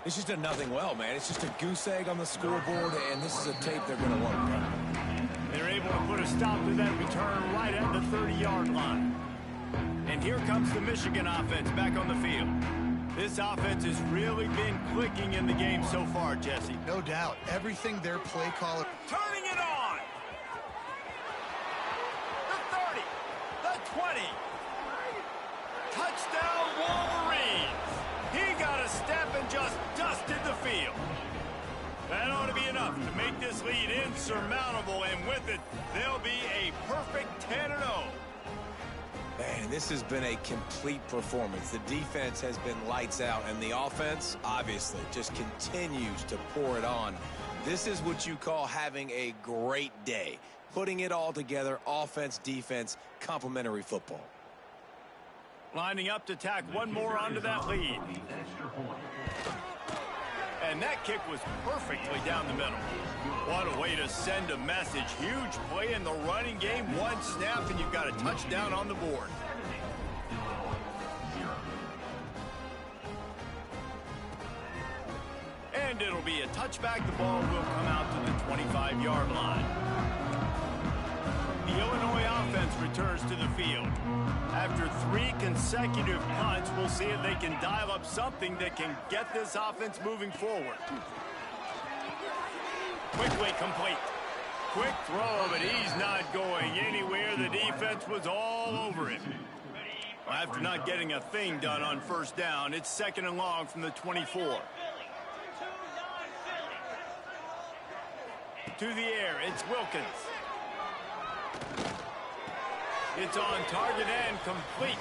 is just a nothing well, man. It's just a goose egg on the scoreboard, and this is a tape they're going to want to run. They're able to put a stop to that return right at the 30-yard line. And here comes the Michigan offense back on the field. This offense has really been clicking in the game so far, Jesse. No doubt. Everything their play caller... Turning it on! The 30, the 20. Touchdown, Wolverines! He got a step and just dusted the field. That ought to be enough to make this lead insurmountable, and with it, they'll be a perfect 10-0. Man, this has been a complete performance. The defense has been lights out, and the offense, obviously, just continues to pour it on. This is what you call having a great day. Putting it all together, offense, defense, complementary football. Lining up to tack one more onto that lead. And that kick was perfectly down the middle. What a way to send a message. Huge play in the running game. One snap and you've got a touchdown on the board. And it'll be a touchback. The ball will come out to the 25-yard line. The Illinois offense returns to the field. After 3 consecutive punts, we'll see if they can dial up something that can get this offense moving forward. Quickly complete. Quick throw, but he's not going anywhere. The defense was all over him. After not getting a thing done on first down, it's 2nd and long from the 24. To the air, it's Wilkins. It's on target and complete.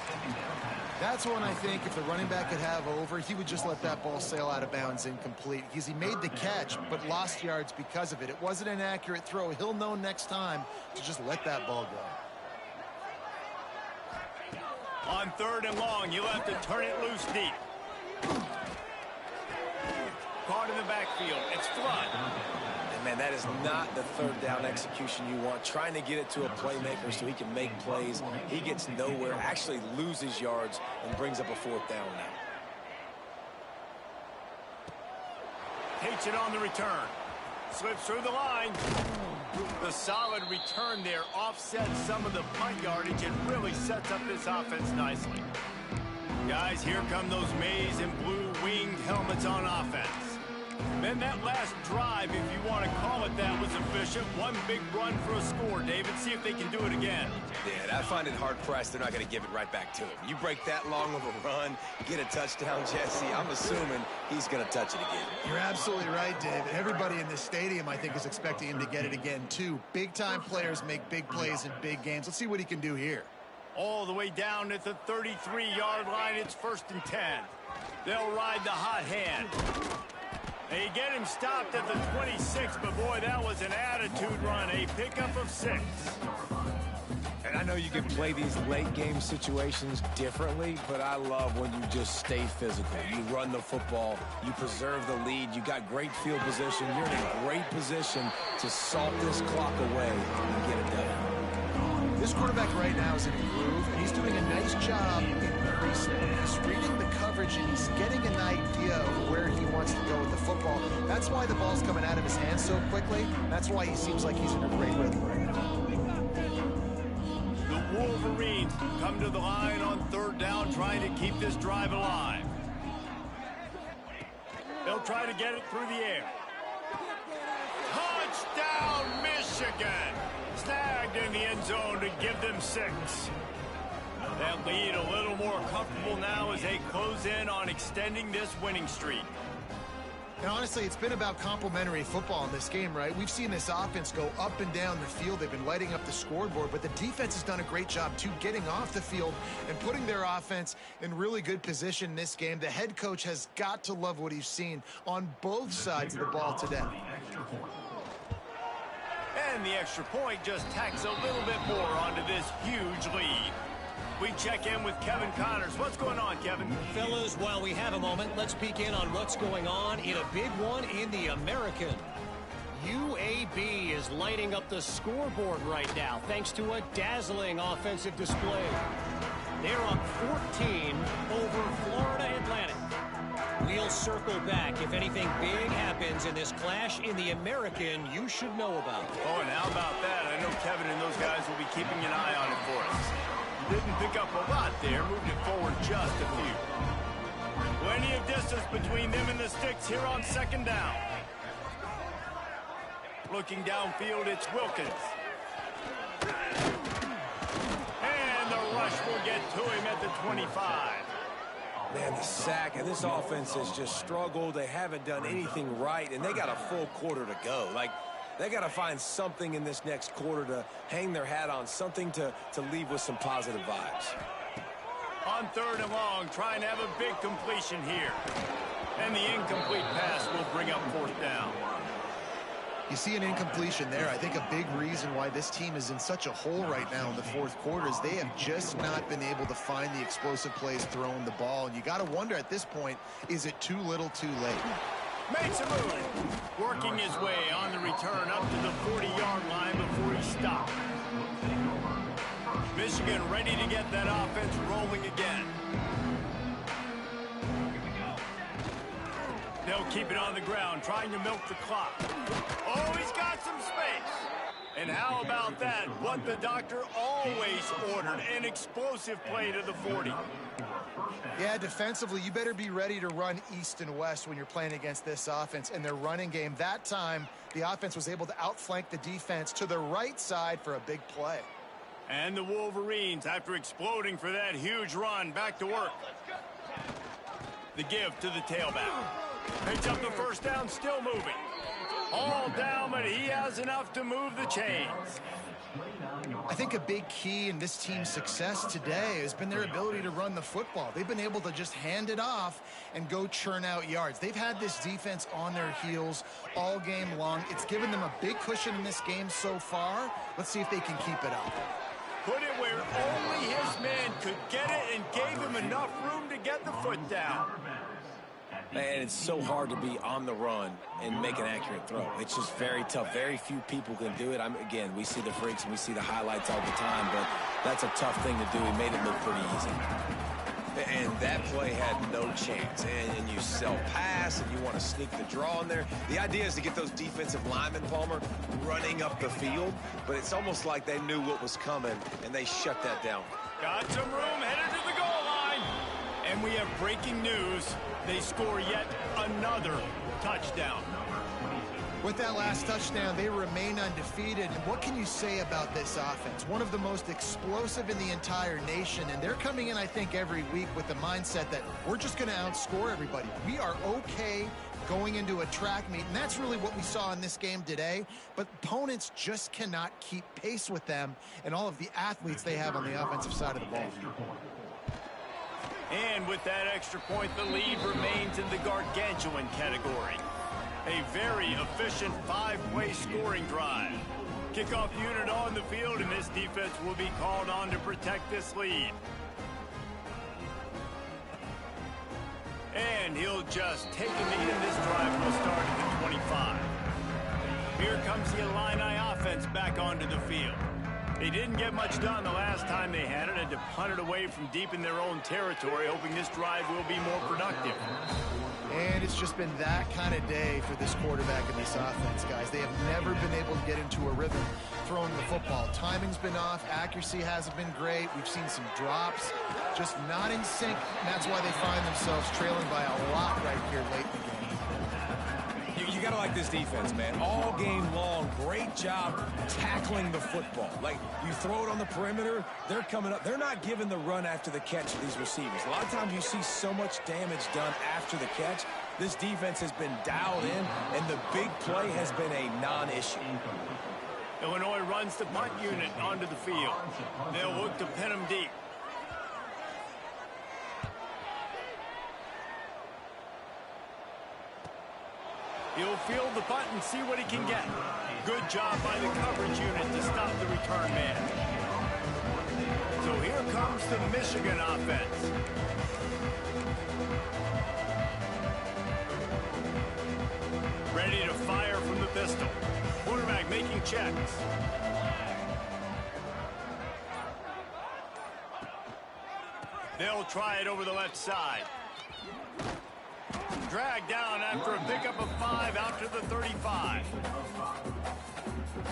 That's one I think if the running back could have over, he would just let that ball sail out of bounds incomplete. Because he made the catch, but lost yards because of it. It wasn't an accurate throw. He'll know next time to just let that ball go. On 3rd and long, he'll have to turn it loose deep. Caught in the backfield. It's Flood. Man, that is not the 3rd down execution you want. Trying to get it to a playmaker so he can make plays. He gets nowhere, actually loses yards, and brings up a 4th down now. Takes it on the return. Slips through the line. The solid return there offsets some of the punt yardage and really sets up this offense nicely. Guys, here come those maize and blue winged helmets on offense. Then that last drive, if you want to call it that, was efficient. One big run for a score, David. See if they can do it again. Yeah, I find it hard-pressed. They're not going to give it right back to him. You break that long of a run, get a touchdown, Jesse, I'm assuming he's going to touch it again. You're absolutely right, David. Everybody in this stadium, I think, is expecting him to get it again, too. Big-time players make big plays in big games. Let's see what he can do here. All the way down at the 33-yard line, it's 1st and 10. They'll ride the hot hand. They get him stopped at the 26, but boy, that was an attitude run, a pickup of 6. And I know you can play these late game situations differently, but I love when you just stay physical. You run the football, you preserve the lead, you got great field position, you're in a great position to salt this clock away and get it done. This quarterback right now is in a groove, and he's doing a nice job increasing. He's reading the coverage, and he's getting an idea of where he wants to go with the football. That's why the ball's coming out of his hands so quickly. That's why he seems like he's in a great rhythm right now. The Wolverines come to the line on 3rd down, trying to keep this drive alive. They'll try to get it through the air. Touchdown, Michigan! Snagged in the end zone to give them 6. That lead a little more comfortable now as they close in on extending this winning streak. And honestly, it's been about complementary football in this game, right? We've seen this offense go up and down the field. They've been lighting up the scoreboard, but the defense has done a great job, too, getting off the field and putting their offense in really good position in this game. The head coach has got to love what he's seen on both sides of the ball today. And the extra point just tacks a little bit more onto this huge lead. We check in with Kevin Connors. What's going on, Kevin? Fellas, while we have a moment, let's peek in on what's going on in a big one in the American. UAB is lighting up the scoreboard right now thanks to a dazzling offensive display. They're up 14 over Florida Atlantic. We'll circle back if anything big happens in this clash in the American you should know about. Oh, and how about that? I know Kevin and those guys will be keeping an eye on it for us. Didn't pick up a lot there, moved it forward just a few. Plenty of distance between them and the sticks here on 2nd down. Looking downfield, it's Wilkins. And the rush will get to him at the 25. Man, the sack, and this offense has just struggled. They haven't done anything right, and they got a full quarter to go. Like, they got to find something in this next quarter to hang their hat on, something to leave with some positive vibes. On 3rd and long, trying to have a big completion here. And the incomplete pass will bring up 4th down. You see an incompletion there. I think a big reason why this team is in such a hole right now in the fourth quarter is they have just not been able to find the explosive plays throwing the ball. And you got to wonder at this point, is it too little too late? Makes a move. Working his way on the return up to the 40-yard line before he stopped. Michigan ready to get that offense rolling again. They'll keep it on the ground, trying to milk the clock. Oh, he's got some space. And how about that? What the doctor always ordered, an explosive play to the 40. Yeah, defensively, you better be ready to run east and west when you're playing against this offense and their running game. That time, the offense was able to outflank the defense to the right side for a big play. And the Wolverines, after exploding for that huge run, back to work. The give to the tailback. Picks up the first down, still moving. All down, but he has enough to move the chains. I think a big key in this team's success today has been their ability to run the football. They've been able to just hand it off and go churn out yards. They've had this defense on their heels all game long. It's given them a big cushion in this game so far. Let's see if they can keep it up. Put it where only his man could get it and gave him enough room to get the foot down. Man, it's so hard to be on the run and make an accurate throw. It's just very tough. Very few people can do it. Again, we see the freaks and we see the highlights all the time, but that's a tough thing to do. He made it look pretty easy. And that play had no chance. And you self-pass, and you want to sneak the draw in there. The idea is to get those defensive linemen, Palmer, running up the field. But it's almost like they knew what was coming, and they shut that down. Got some room, headed to the goal line. And we have breaking news. They score yet another touchdown. With that last touchdown, they remain undefeated. And what can you say about this offense? One of the most explosive in the entire nation. And they're coming in, I think, every week with the mindset that we're just going to outscore everybody. We are okay going into a track meet. And that's really what we saw in this game today. But opponents just cannot keep pace with them and all of the athletes they have on the offensive side of the ball. And with that extra point, the lead remains in the gargantuan category. A very efficient five-way scoring drive. Kickoff unit on the field, and this defense will be called on to protect this lead. And he'll just take a knee, and this drive will start at the 25. Here comes the Illini offense back onto the field. They didn't get much done the last time they had it, and to punt it away from deep in their own territory, hoping this drive will be more productive. And it's just been that kind of day for this quarterback and this offense, guys. They have never been able to get into a rhythm throwing the football. Timing's been off. Accuracy hasn't been great. We've seen some drops, just not in sync. And that's why they find themselves trailing by a lot right here late in the game. You got to like this defense, man. All game long, great job tackling the football. Like, you throw it on the perimeter, they're coming up. They're not giving the run after the catch to these receivers. A lot of times you see so much damage done after the catch. This defense has been dialed in, and the big play has been a non-issue. Illinois runs the punt unit onto the field. They'll look to pin them deep. He'll field the punt and see what he can get. Good job by the coverage unit to stop the return man. So here comes the Michigan offense. Ready to fire from the pistol. Quarterback making checks. They'll try it over the left side. Dragged down after a pickup of 5 out to the 35.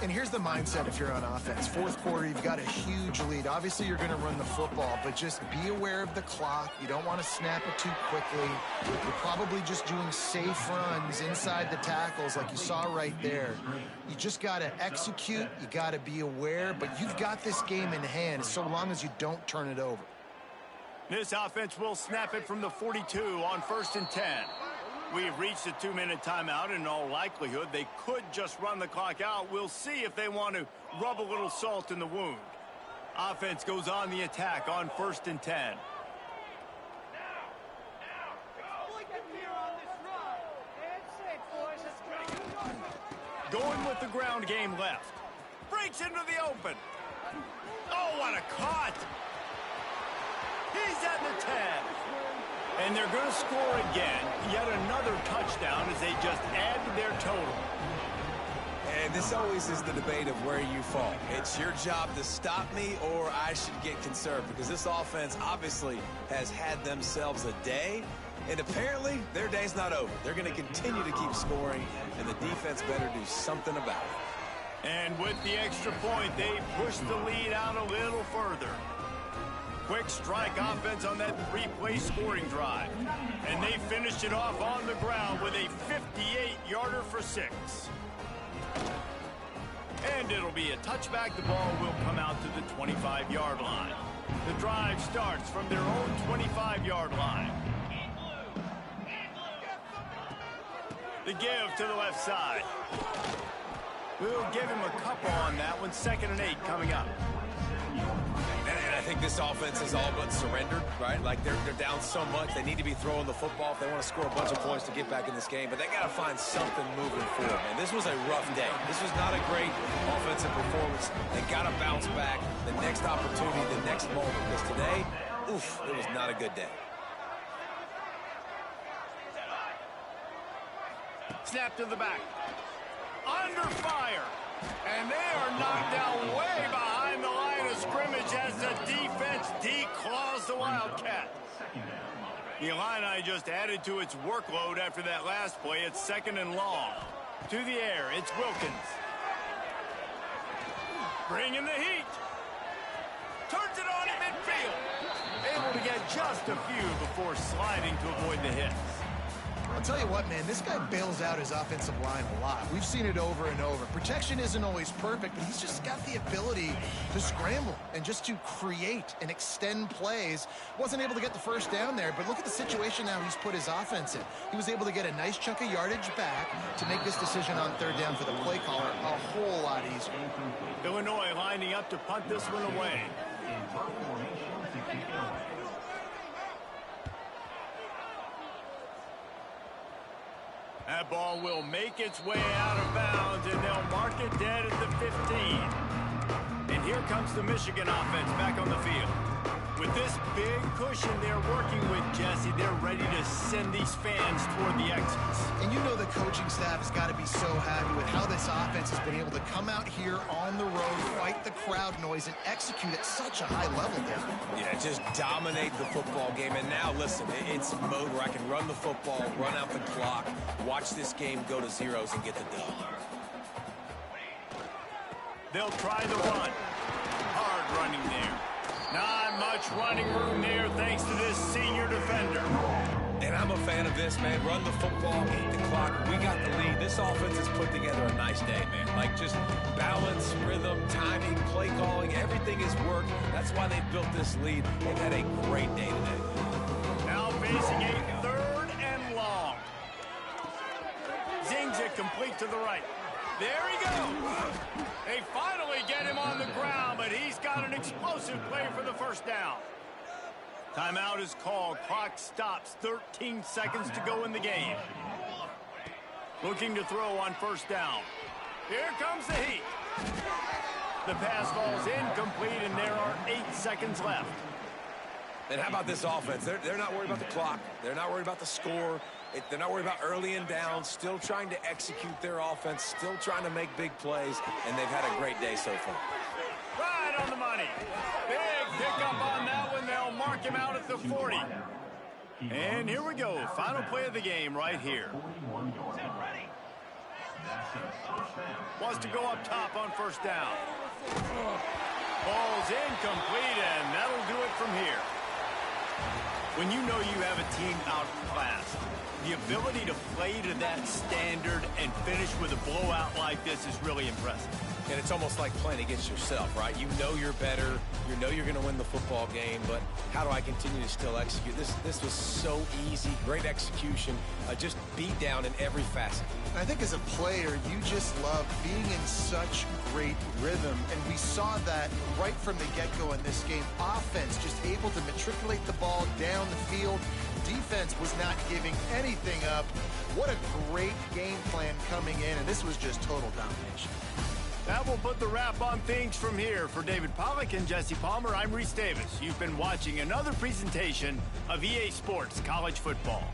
And here's the mindset if you're on offense. Fourth quarter, you've got a huge lead. Obviously, you're going to run the football, but just be aware of the clock. You don't want to snap it too quickly. You're probably just doing safe runs inside the tackles like you saw right there. You just got to execute. You got to be aware, but you've got this game in hand so long as you don't turn it over. This offense will snap it from the 42 on 1st and 10. We've reached a 2-minute timeout, and in all likelihood, they could just run the clock out. We'll see if they want to rub a little salt in the wound. Offense goes on the attack on 1st and 10. Going with the ground game left. Breaks into the open. Oh, what a cut. He's at the 10. And they're going to score again. Yet another touchdown as they just add to their total. And this always is the debate of where you fall. It's your job to stop me, or I should get conserved, because this offense obviously has had themselves a day, and apparently their day's not over. They're going to continue to keep scoring, and the defense better do something about it. And with the extra point, they push the lead out a little further. Quick strike offense on that three-play scoring drive. And they finished it off on the ground with a 58-yarder for 6. And it'll be a touchback. The ball will come out to the 25-yard line. The drive starts from their own 25-yard line. The give to the left side. We'll give him a couple on that one. 2nd and 8 coming up. And I think this offense is all but surrendered, right? Like they're down so much, they need to be throwing the football if they want to score a bunch of points to get back in this game. But they got to find something moving forward, man. This was a rough day. This was not a great offensive performance. They got to bounce back the next opportunity, the next moment. Because today, oof, it was not a good day. Snap to the back. Under fire. And they are knocked down way behind the line of scrimmage as the defense declaws the Wildcat. The Illini just added to its workload after that last play. It's 2nd and long. To the air, it's Wilkins. Bringing the heat. Turns it on at midfield. Able to get just a few before sliding to avoid the hits. I'll tell you what, man, this guy bails out his offensive line a lot. We've seen it over and over. Protection isn't always perfect, but he's just got the ability to scramble and just to create and extend plays. Wasn't able to get the first down there, but look at the situation now he's put his offense in. He was able to get a nice chunk of yardage back to make this decision on 3rd down for the play caller a whole lot easier. Illinois lining up to punt this one away. That ball will make its way out of bounds, and they'll mark it dead at the 15. And here comes the Michigan offense back on the field. With this big cushion they're working with, Jesse, they're ready to send these fans toward the exits. And you know the coaching staff has got to be so happy with how this offense has been able to come out here on the road, fight the crowd noise, and execute at such a high level, Dave. Yeah, just dominate the football game. And now, listen, it's mode where I can run the football, run out the clock, watch this game go to zeros and get the dub. They'll try the run. Hard running there. Not much running room there thanks to this senior defender. And I'm a fan of this, man. Run the football, eat the clock. We got the lead. This offense has put together a nice day, man. Like just balance, rhythm, timing, play calling, everything is worked. That's why they built this lead. They've had a great day today. Now facing a 3rd and long. Zings it complete to the right. There he goes. They finally get him on the ground, but he's got an explosive play for the first down. Timeout is called. Clock stops. 13 seconds to go in the game. Looking to throw on 1st down. Here comes the heat. The pass falls incomplete, and there are 8 seconds left. And how about this offense? They're not worried about the clock. They're not worried about the score. They're not worried about early and down. Still trying to execute their offense. Still trying to make big plays. And they've had a great day so far. Right on the money. Big pickup on that one. They'll mark him out at the 40. And here we go. Final play of the game right here. Wants to go up top on 1st down. Ball's incomplete, and that'll do it from here. When you know you have a team outclassed, the ability to play to that standard and finish with a blowout like this is really impressive. And it's almost like playing against yourself, right? You know you're better. You know you're going to win the football game, but how do I continue to still execute? This was so easy. Great execution. Just beat down in every facet. I think as a player, you just love being in such great rhythm, and we saw that right from the get-go in this game. Offense just able to matriculate the ball down the field. Defense defense was not giving anything up. What a great game plan coming in, and this was just total domination. That will put the wrap on things from here. For David Pollack and Jesse Palmer, I'm Reese Davis. You've been watching another presentation of EA Sports College Football.